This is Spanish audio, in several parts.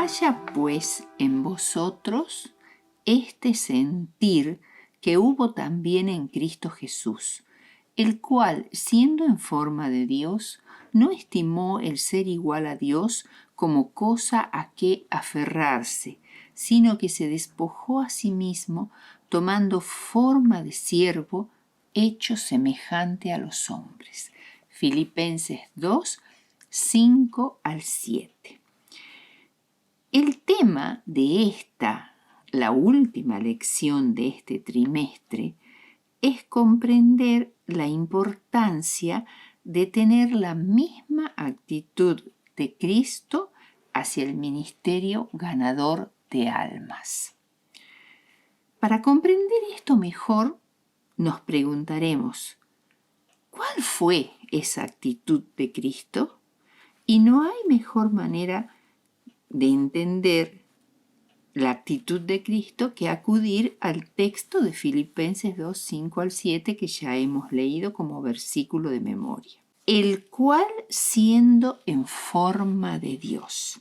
Haya pues en vosotros este sentir que hubo también en Cristo Jesús, el cual, siendo en forma de Dios, no estimó el ser igual a Dios como cosa a que aferrarse, sino que se despojó a sí mismo, tomando forma de siervo, hecho semejante a los hombres. Filipenses 2, 5 al 7. El tema de la última lección de este trimestre, es comprender la importancia de tener la misma actitud de Cristo hacia el ministerio ganador de almas. Para comprender esto mejor, nos preguntaremos, ¿cuál fue esa actitud de Cristo? Y no hay mejor manera de entender la actitud de Cristo que acudir al texto de Filipenses 2, 5 al 7 que ya hemos leído como versículo de memoria. El cual siendo en forma de Dios.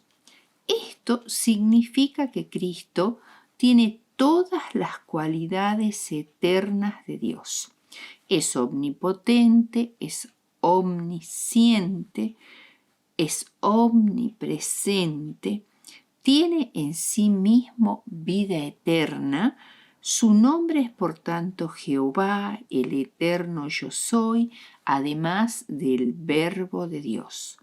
Esto significa que Cristo tiene todas las cualidades eternas de Dios. Es omnipotente, es omnisciente, es omnipresente, tiene en sí mismo vida eterna, su nombre es por tanto Jehová, el eterno yo soy, además del Verbo de Dios.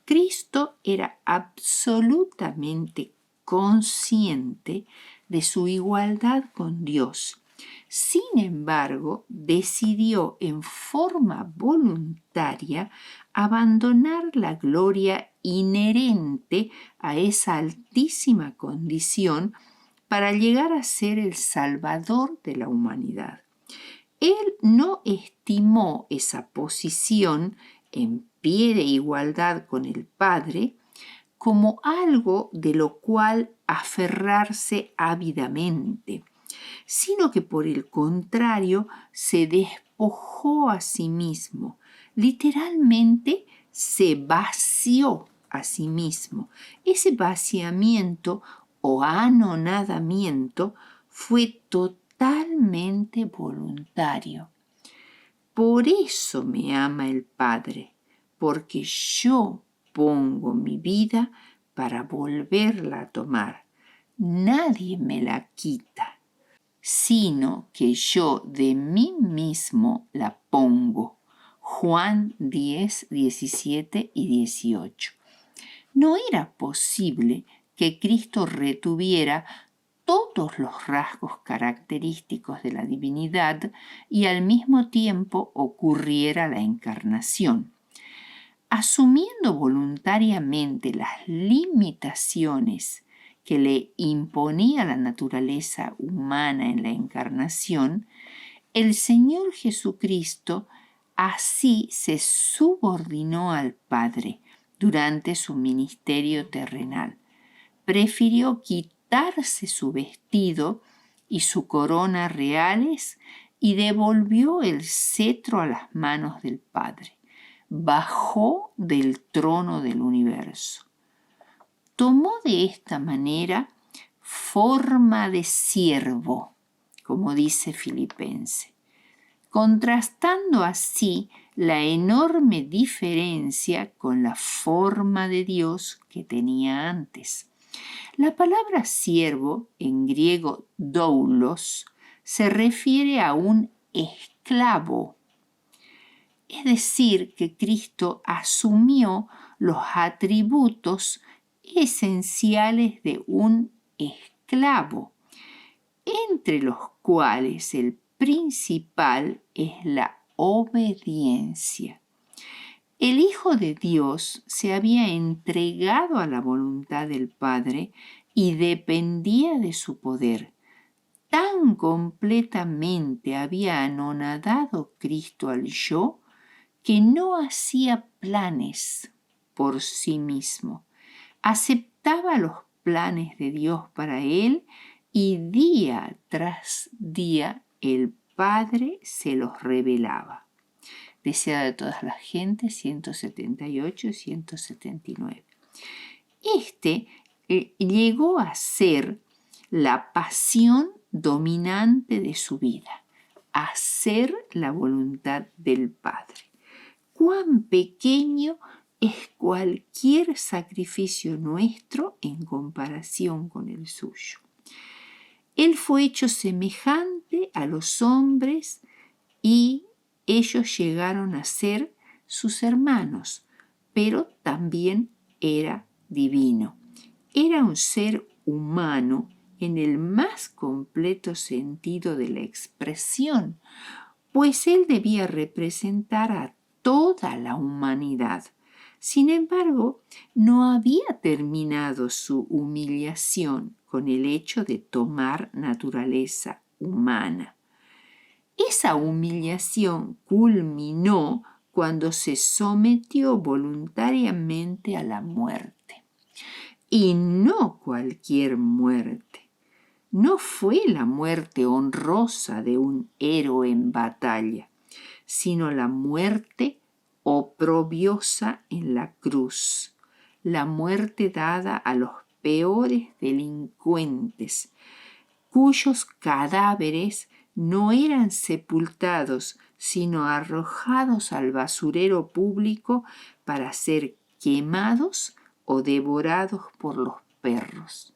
Cristo era absolutamente consciente de su igualdad con Dios. Sin embargo, decidió en forma voluntaria abandonar la gloria inherente a esa altísima condición para llegar a ser el Salvador de la humanidad. Él no estimó esa posición en pie de igualdad con el Padre como algo de lo cual aferrarse ávidamente, sino que por el contrario se despojó a sí mismo, literalmente se vació a sí mismo. Ese vaciamiento o anonadamiento fue totalmente voluntario. Por eso me ama el Padre, porque yo pongo mi vida para volverla a tomar. Nadie me la quita, sino que yo de mí mismo la pongo. Juan 10, 17 y 18. No era posible que Cristo retuviera todos los rasgos característicos de la divinidad y al mismo tiempo ocurriera la encarnación. Asumiendo voluntariamente las limitaciones que le imponía la naturaleza humana en la encarnación, el Señor Jesucristo así se subordinó al Padre durante su ministerio terrenal. Prefirió quitarse su vestido y su corona reales y devolvió el cetro a las manos del Padre. Bajó del trono del universo. Tomó de esta manera forma de siervo, como dice Filipenses, contrastando así la enorme diferencia con la forma de Dios que tenía antes. La palabra siervo, en griego doulos, se refiere a un esclavo. Es decir, que Cristo asumió los atributos esenciales de un esclavo, entre los cuales el principal es la obediencia. El Hijo de Dios se había entregado a la voluntad del Padre y dependía de su poder. Tan completamente había anonadado Cristo al yo que no hacía planes por sí mismo. Aceptaba los planes de Dios para él y día tras día el Padre se los revelaba. Deseada de todas las gentes, 178 y 179. Este llegó a ser la pasión dominante de su vida, hacer la voluntad del Padre. Cuán pequeño es cualquier sacrificio nuestro en comparación con el suyo. Él fue hecho semejante a los hombres y ellos llegaron a ser sus hermanos, pero también era divino. Era un ser humano en el más completo sentido de la expresión, pues él debía representar a toda la humanidad. Sin embargo, no había terminado su humillación con el hecho de tomar naturaleza humana. Esa humillación culminó cuando se sometió voluntariamente a la muerte. Y no cualquier muerte. No fue la muerte honrosa de un héroe en batalla, sino la muerte oprobiosa en la cruz, la muerte dada a los peores delincuentes, cuyos cadáveres no eran sepultados, sino arrojados al basurero público para ser quemados o devorados por los perros.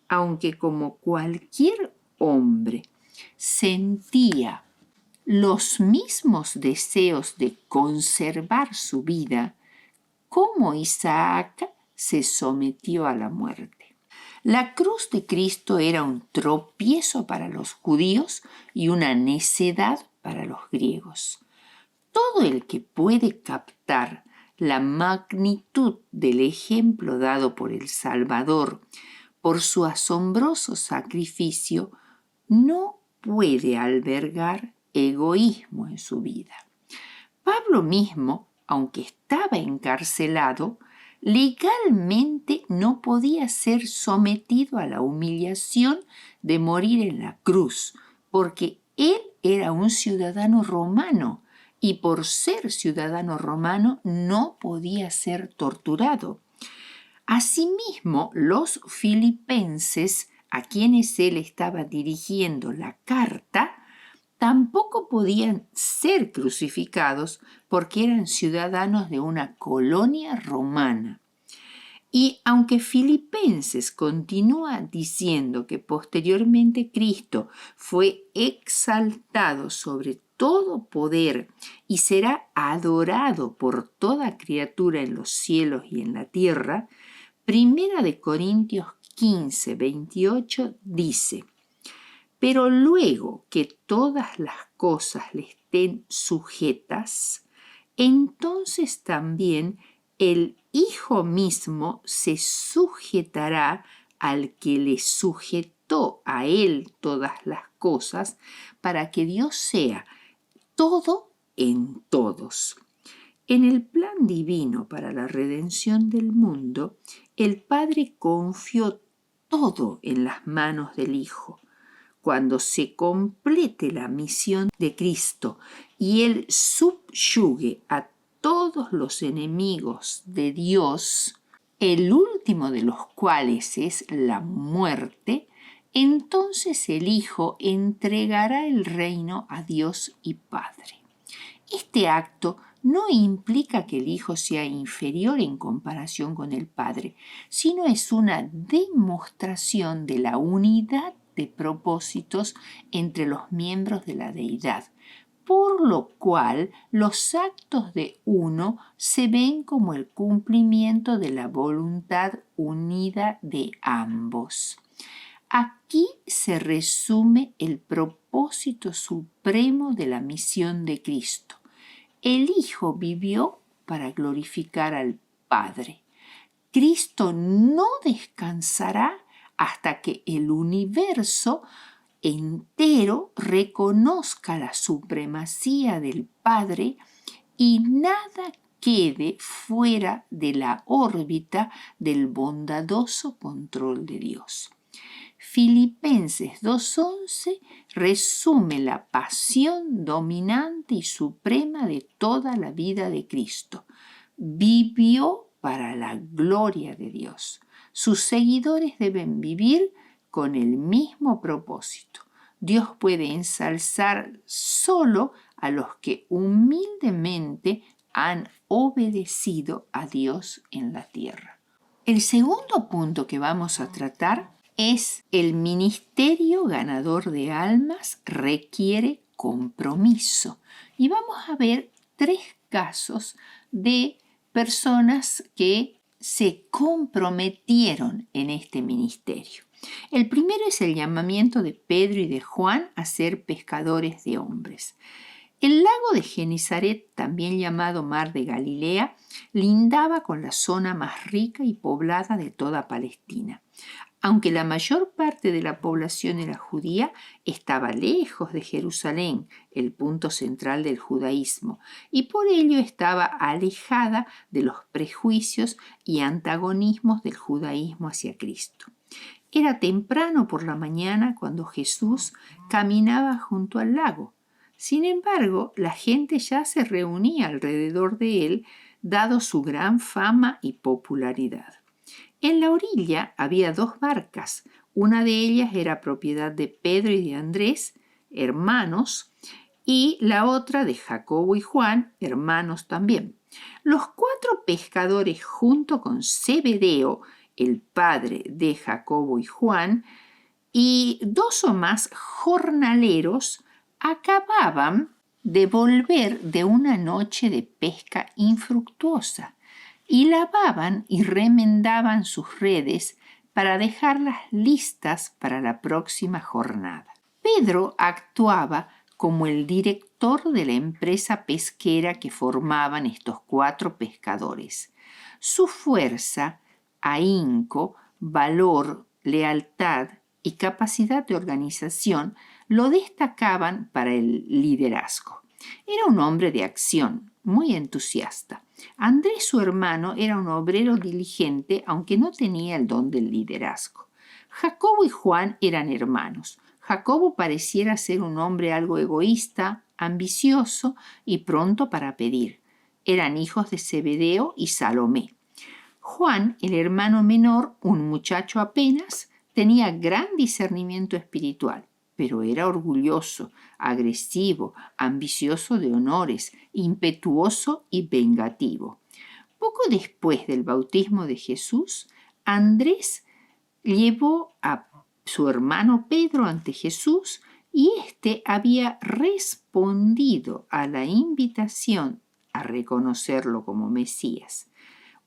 Aunque como cualquier hombre sentía los mismos deseos de conservar su vida, como Isaac se sometió a la muerte. La cruz de Cristo era un tropiezo para los judíos y una necedad para los griegos. Todo el que puede captar la magnitud del ejemplo dado por el Salvador por su asombroso sacrificio no puede albergar egoísmo en su vida. Pablo mismo, aunque estaba encarcelado, legalmente no podía ser sometido a la humillación de morir en la cruz, porque él era un ciudadano romano y por ser ciudadano romano no podía ser torturado. Asimismo, los filipenses, a quienes él estaba dirigiendo la carta, tampoco podían ser crucificados porque eran ciudadanos de una colonia romana. Y aunque Filipenses continúa diciendo que posteriormente Cristo fue exaltado sobre todo poder y será adorado por toda criatura en los cielos y en la tierra, Primera de Corintios 15, 28 dice: pero luego que todas las cosas le estén sujetas, entonces también el Hijo mismo se sujetará al que le sujetó a él todas las cosas, para que Dios sea todo en todos. En el plan divino para la redención del mundo, el Padre confió todo en las manos del Hijo. Cuando se complete la misión de Cristo y Él subyugue a todos los enemigos de Dios, el último de los cuales es la muerte, entonces el Hijo entregará el reino a Dios y Padre. Este acto no implica que el Hijo sea inferior en comparación con el Padre, sino es una demostración de la unidad de propósitos entre los miembros de la deidad, por lo cual los actos de uno se ven como el cumplimiento de la voluntad unida de ambos. Aquí se resume el propósito supremo de la misión de Cristo. El Hijo vivió para glorificar al Padre. Cristo no descansará hasta que el universo entero reconozca la supremacía del Padre y nada quede fuera de la órbita del bondadoso control de Dios. Filipenses 2:11 resume la pasión dominante y suprema de toda la vida de Cristo. Vivió para la gloria de Dios. Sus seguidores deben vivir con el mismo propósito. Dios puede ensalzar solo a los que humildemente han obedecido a Dios en la tierra. El segundo punto que vamos a tratar es el ministerio ganador de almas requiere compromiso. Y vamos a ver 3 casos de personas que se comprometieron en este ministerio. El primero es el llamamiento de Pedro y de Juan a ser pescadores de hombres. El lago de Genesaret, también llamado Mar de Galilea, lindaba con la zona más rica y poblada de toda Palestina. Aunque la mayor parte de la población era judía, estaba lejos de Jerusalén, el punto central del judaísmo, y por ello estaba alejada de los prejuicios y antagonismos del judaísmo hacia Cristo. Era temprano por la mañana cuando Jesús caminaba junto al lago. Sin embargo, la gente ya se reunía alrededor de él, dado su gran fama y popularidad. En la orilla había 2 barcas. Una de ellas era propiedad de Pedro y de Andrés, hermanos, y la otra de Jacobo y Juan, hermanos también. Los 4 pescadores, junto con Zebedeo, el padre de Jacobo y Juan, y 2 o más jornaleros, acababan de volver de una noche de pesca infructuosa y lavaban y remendaban sus redes para dejarlas listas para la próxima jornada. Pedro actuaba como el director de la empresa pesquera que formaban estos 4 pescadores. Su fuerza, ahínco, valor, lealtad y capacidad de organización lo destacaban para el liderazgo. Era un hombre de acción, muy entusiasta. Andrés, su hermano, era un obrero diligente, aunque no tenía el don del liderazgo. Jacobo y Juan eran hermanos. Jacobo pareciera ser un hombre algo egoísta, ambicioso y pronto para pedir. Eran hijos de Zebedeo y Salomé. Juan, el hermano menor, un muchacho apenas, tenía gran discernimiento espiritual, pero era orgulloso, agresivo, ambicioso de honores, impetuoso y vengativo. Poco después del bautismo de Jesús, Andrés llevó a su hermano Pedro ante Jesús y éste había respondido a la invitación a reconocerlo como Mesías,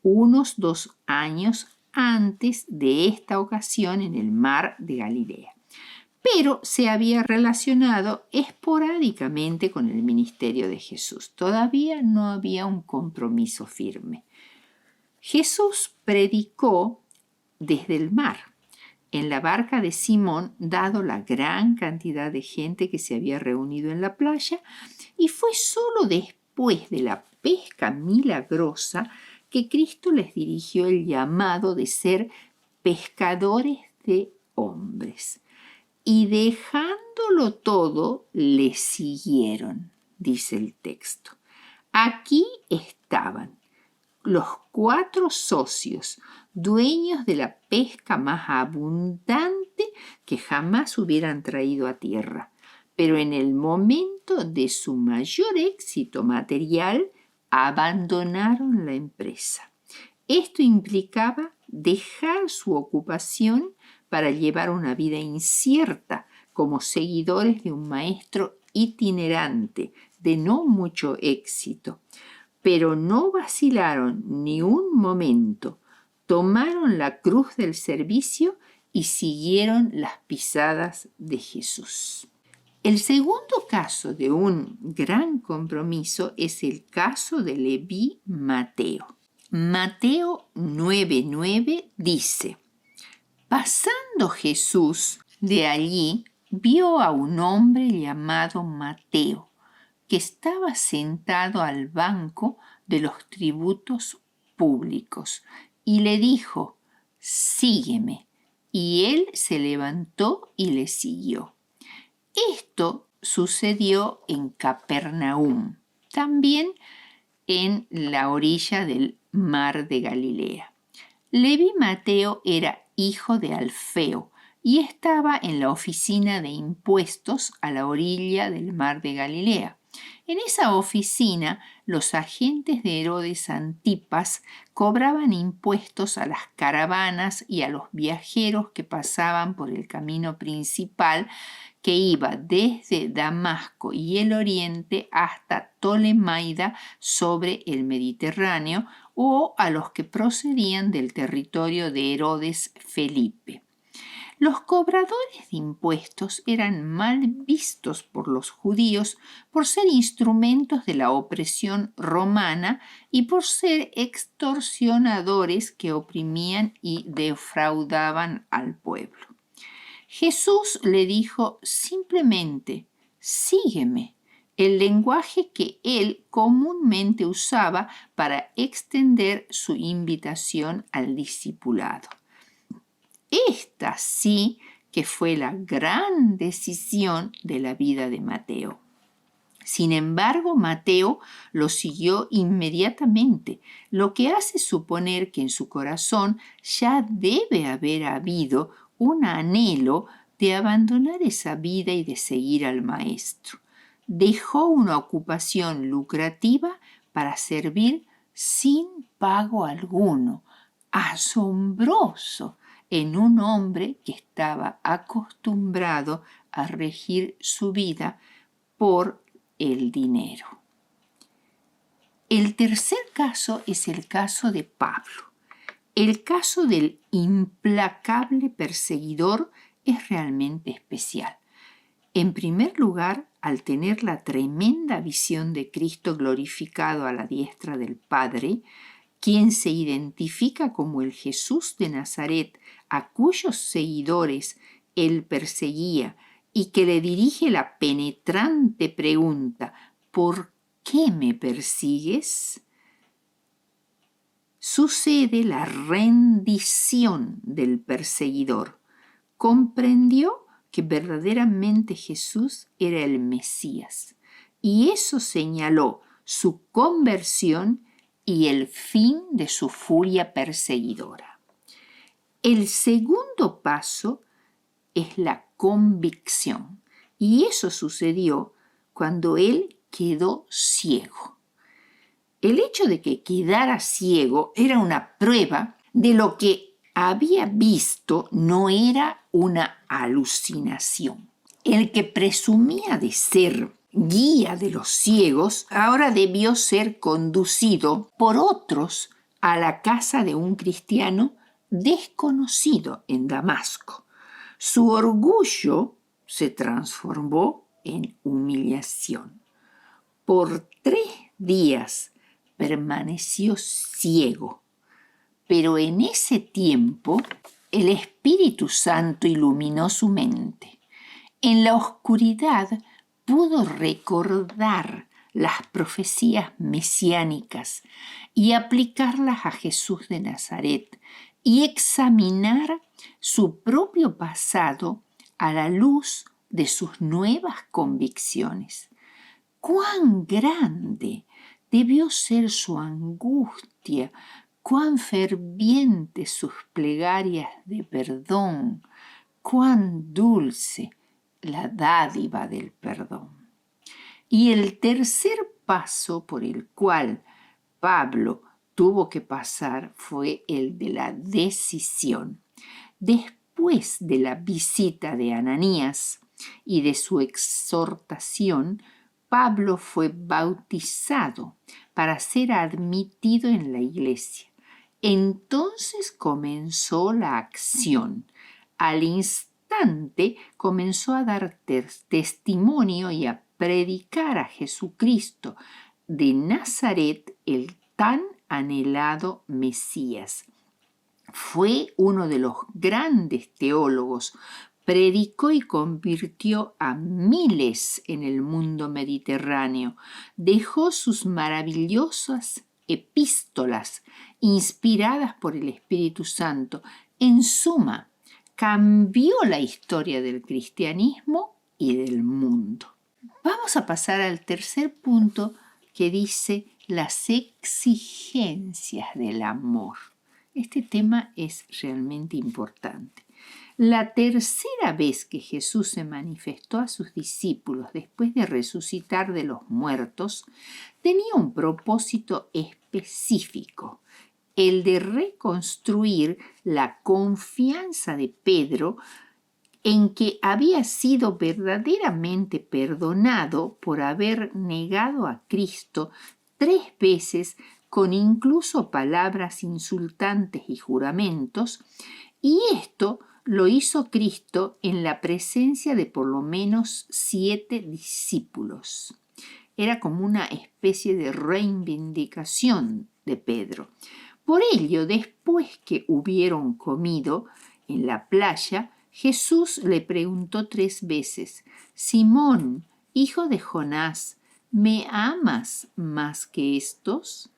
unos 2 años antes de esta ocasión en el mar de Galilea. Pero se había relacionado esporádicamente con el ministerio de Jesús. Todavía no había un compromiso firme. Jesús predicó desde el mar, en la barca de Simón, dado la gran cantidad de gente que se había reunido en la playa, y fue solo después de la pesca milagrosa que Cristo les dirigió el llamado de ser pescadores de hombres. Y dejándolo todo, le siguieron, dice el texto. Aquí estaban los 4 socios, dueños de la pesca más abundante que jamás hubieran traído a tierra, pero en el momento de su mayor éxito material, abandonaron la empresa. Esto implicaba dejar su ocupación para llevar una vida incierta como seguidores de un maestro itinerante de no mucho éxito. Pero no vacilaron ni un momento, tomaron la cruz del servicio y siguieron las pisadas de Jesús. El segundo caso de un gran compromiso es el caso de Leví Mateo. Mateo 9:9 dice: pasando Jesús de allí, vio a un hombre llamado Mateo, que estaba sentado al banco de los tributos públicos, y le dijo: sígueme. Y él se levantó y le siguió. Esto sucedió en Capernaum, también en la orilla del mar de Galilea. Leví Mateo era hijo de Alfeo y estaba en la oficina de impuestos a la orilla del mar de Galilea. En esa oficina, los agentes de Herodes Antipas cobraban impuestos a las caravanas y a los viajeros que pasaban por el camino principal que iba desde Damasco y el oriente hasta Tolemaida sobre el Mediterráneo, o a los que procedían del territorio de Herodes Felipe. Los cobradores de impuestos eran mal vistos por los judíos por ser instrumentos de la opresión romana y por ser extorsionadores que oprimían y defraudaban al pueblo. Jesús le dijo simplemente: sígueme, el lenguaje que él comúnmente usaba para extender su invitación al discipulado. Esta sí que fue la gran decisión de la vida de Mateo. Sin embargo, Mateo lo siguió inmediatamente, lo que hace suponer que en su corazón ya debe haber habido un anhelo de abandonar esa vida y de seguir al Maestro. Dejó una ocupación lucrativa para servir sin pago alguno. Asombroso en un hombre que estaba acostumbrado a regir su vida por el dinero. El tercer caso es el caso de Pablo. El caso del implacable perseguidor es realmente especial. En primer lugar, al tener la tremenda visión de Cristo glorificado a la diestra del Padre, quien se identifica como el Jesús de Nazaret, a cuyos seguidores él perseguía, y que le dirige la penetrante pregunta: ¿por qué me persigues? Sucede la rendición del perseguidor. Comprendió que verdaderamente Jesús era el Mesías, y eso señaló su conversión y el fin de su furia perseguidora. El segundo paso es la convicción, y eso sucedió cuando él quedó ciego. El hecho de que quedara ciego era una prueba de lo que había visto no era una alucinación. El que presumía de ser guía de los ciegos ahora debió ser conducido por otros a la casa de un cristiano desconocido en Damasco. Su orgullo se transformó en humillación. Por 3 días permaneció ciego, pero en ese tiempo el Espíritu Santo iluminó su mente. En la oscuridad pudo recordar las profecías mesiánicas y aplicarlas a Jesús de Nazaret y examinar su propio pasado a la luz de sus nuevas convicciones. ¡Cuán grande debió ser su angustia! ¡Cuán fervientes sus plegarias de perdón! ¡Cuán dulce la dádiva del perdón! Y el tercer paso por el cual Pablo tuvo que pasar fue el de la decisión. Después de la visita de Ananías y de su exhortación, Pablo fue bautizado para ser admitido en la iglesia. Entonces comenzó la acción. Al instante comenzó a dar testimonio y a predicar a Jesucristo de Nazaret, el tan anhelado Mesías. Fue uno de los grandes teólogos. Predicó y convirtió a miles en el mundo mediterráneo. Dejó sus maravillosas epístolas inspiradas por el Espíritu Santo. En suma, cambió la historia del cristianismo y del mundo. Vamos a pasar al tercer punto, que dice las exigencias del amor. Este tema es realmente importante. La tercera vez que Jesús se manifestó a sus discípulos después de resucitar de los muertos, tenía un propósito específico, el de reconstruir la confianza de Pedro en que había sido verdaderamente perdonado por haber negado a Cristo 3 veces con incluso palabras insultantes y juramentos, y esto lo hizo Cristo en la presencia de por lo menos 7 discípulos. Era como una especie de reivindicación de Pedro. Por ello, después que hubieron comido en la playa, Jesús le preguntó 3 veces: Simón, hijo de Jonás, ¿me amas más que estos?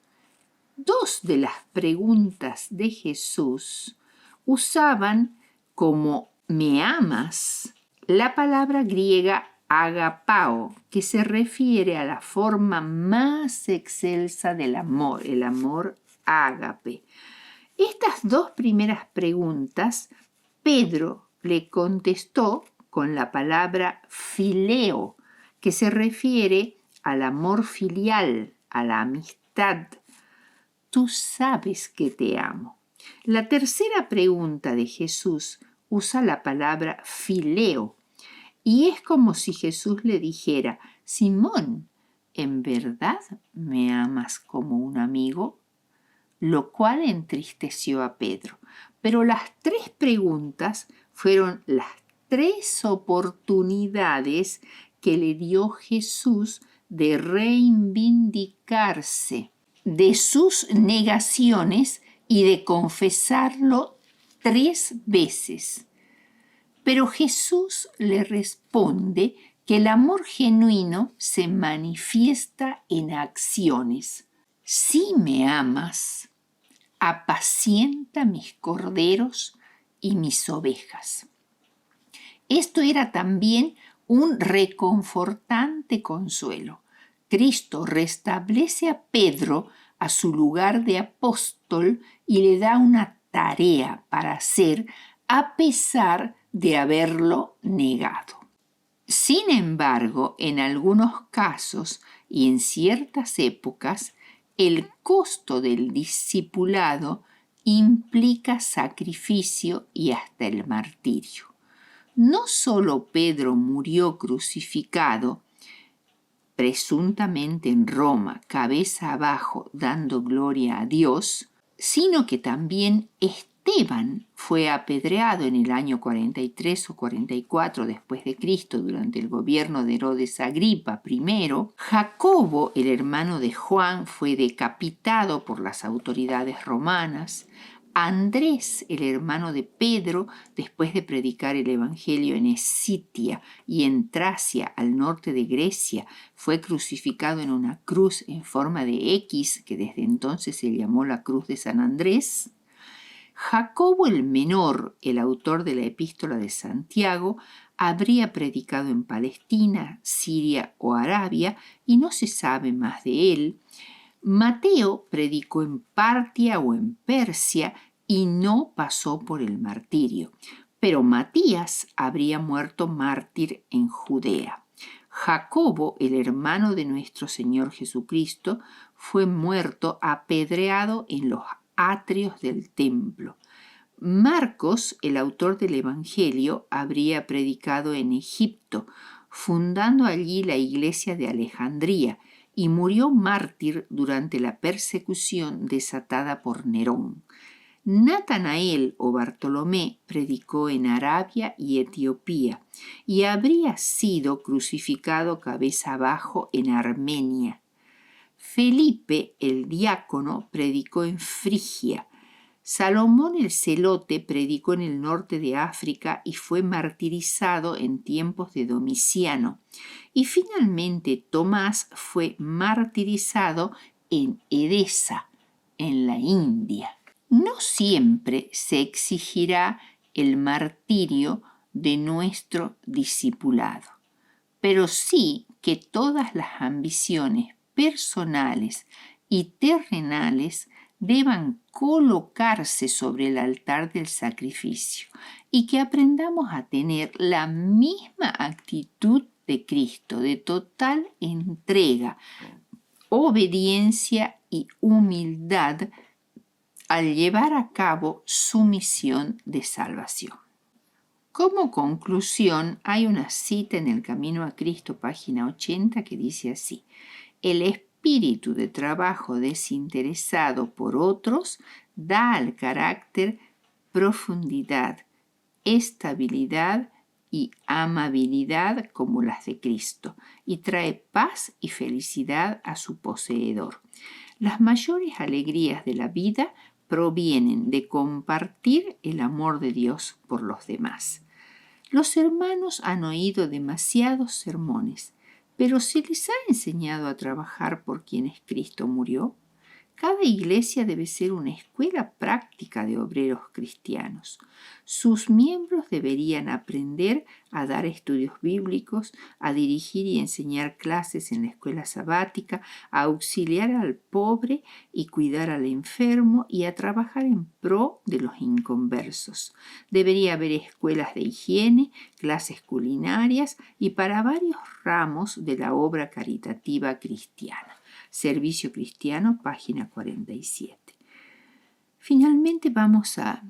2 de las preguntas de Jesús usaban como ¿me amas? La palabra griega agapao, que se refiere a la forma más excelsa del amor, el amor ágape. Estas 2 primeras preguntas, Pedro le contestó con la palabra fileo, que se refiere al amor filial, a la amistad. Tú sabes que te amo. La tercera pregunta de Jesús usa la palabra fileo, y es como si Jesús le dijera: Simón, ¿en verdad me amas como un amigo? Lo cual entristeció a Pedro. Pero las 3 preguntas fueron las 3 oportunidades que le dio Jesús de reivindicarse de sus negaciones y de confesarlo 3 veces. Pero Jesús le responde que el amor genuino se manifiesta en acciones. Si me amas, apacienta mis corderos y mis ovejas. Esto era también un reconfortante consuelo. Cristo restablece a Pedro a su lugar de apóstol y le da una tarea para hacer a pesar de haberlo negado. Sin embargo, en algunos casos y en ciertas épocas, el costo del discipulado implica sacrificio y hasta el martirio. No solo Pedro murió crucificado, presuntamente en Roma, cabeza abajo, dando gloria a Dios, sino que también Esteban fue apedreado en el año 43 o 44 después de Cristo durante el gobierno de Herodes Agripa I. Jacobo, el hermano de Juan, fue decapitado por las autoridades romanas. Andrés, el hermano de Pedro, después de predicar el evangelio en Escitia y en Tracia, al norte de Grecia, fue crucificado en una cruz en forma de X, que desde entonces se llamó la cruz de San Andrés. Jacobo el menor, el autor de la epístola de Santiago, habría predicado en Palestina, Siria o Arabia y no se sabe más de él. Mateo predicó en Partia o en Persia y no pasó por el martirio, pero Matías habría muerto mártir en Judea. Jacobo, el hermano de nuestro Señor Jesucristo, fue muerto apedreado en los atrios del templo. Marcos, el autor del Evangelio, habría predicado en Egipto, fundando allí la iglesia de Alejandría, y murió mártir durante la persecución desatada por Nerón. Natanael o Bartolomé predicó en Arabia y Etiopía y habría sido crucificado cabeza abajo en Armenia. Felipe, el diácono, predicó en Frigia. Salomón el celote predicó en el norte de África y fue martirizado en tiempos de Domiciano. Y finalmente Tomás fue martirizado en Edesa, en la India. No siempre se exigirá el martirio de nuestro discipulado, pero sí que todas las ambiciones personales y terrenales deban colocarse sobre el altar del sacrificio y que aprendamos a tener la misma actitud de Cristo, de total entrega, obediencia y humildad al llevar a cabo su misión de salvación. Como conclusión, hay una cita en El Camino a Cristo, página 80, que dice así: el espíritu de trabajo desinteresado por otros da al carácter profundidad, estabilidad y amabilidad como las de Cristo, y trae paz y felicidad a su poseedor. Las mayores alegrías de la vida provienen de compartir el amor de Dios por los demás. Los hermanos han oído demasiados sermones, pero ¿se les ha enseñado a trabajar por quienes Cristo murió? Cada iglesia debe ser una escuela práctica de obreros cristianos. Sus miembros deberían aprender a dar estudios bíblicos, a dirigir y enseñar clases en la escuela sabática, a auxiliar al pobre y cuidar al enfermo y a trabajar en pro de los inconversos. Debería haber escuelas de higiene, clases culinarias y para varios ramos de la obra caritativa cristiana. Servicio Cristiano, página 47. Finalmente vamos a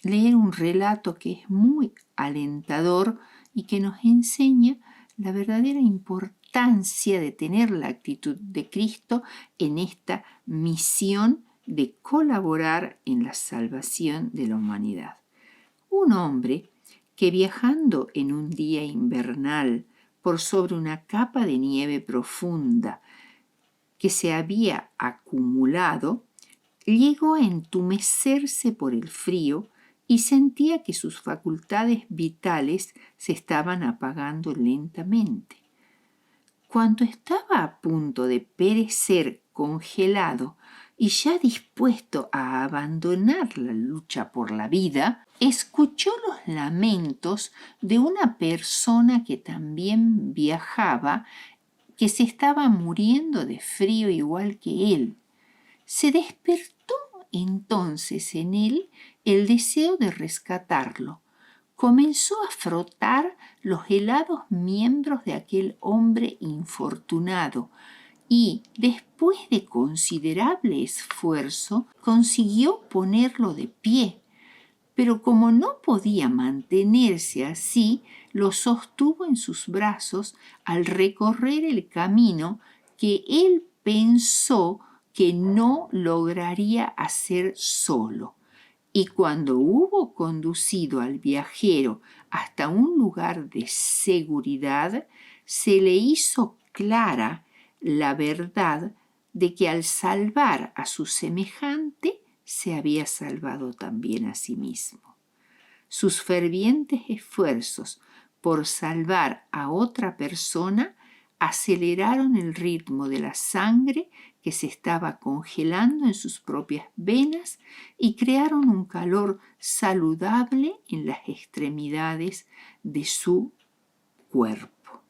leer un relato que es muy alentador y que nos enseña la verdadera importancia de tener la actitud de Cristo en esta misión de colaborar en la salvación de la humanidad. Un hombre que viajando en un día invernal por sobre una capa de nieve profunda que se había acumulado, llegó a entumecerse por el frío y sentía que sus facultades vitales se estaban apagando lentamente. Cuando estaba a punto de perecer congelado y ya dispuesto a abandonar la lucha por la vida, escuchó los lamentos de una persona que también viajaba, que se estaba muriendo de frío igual que él. Se despertó entonces en él el deseo de rescatarlo. Comenzó a frotar los helados miembros de aquel hombre infortunado y, después de considerable esfuerzo, consiguió ponerlo de pie. Pero como no podía mantenerse así, lo sostuvo en sus brazos al recorrer el camino que él pensó que no lograría hacer solo. Y cuando hubo conducido al viajero hasta un lugar de seguridad, se le hizo clara la verdad de que al salvar a su semejante, se había salvado también a sí mismo. Sus fervientes esfuerzos por salvar a otra persona aceleraron el ritmo de la sangre que se estaba congelando en sus propias venas y crearon un calor saludable en las extremidades de su cuerpo.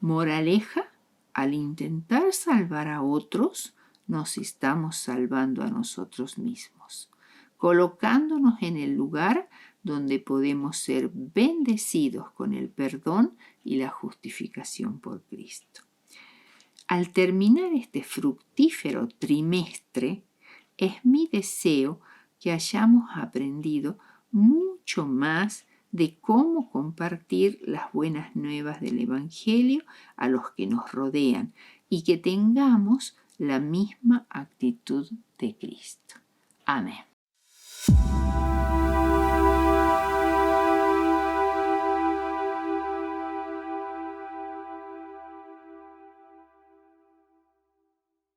Moraleja: al intentar salvar a otros, nos estamos salvando a nosotros mismos, colocándonos en el lugar donde podemos ser bendecidos con el perdón y la justificación por Cristo. Al terminar este fructífero trimestre, es mi deseo que hayamos aprendido mucho más de cómo compartir las buenas nuevas del Evangelio a los que nos rodean y que tengamos la misma actitud de Cristo. Amén.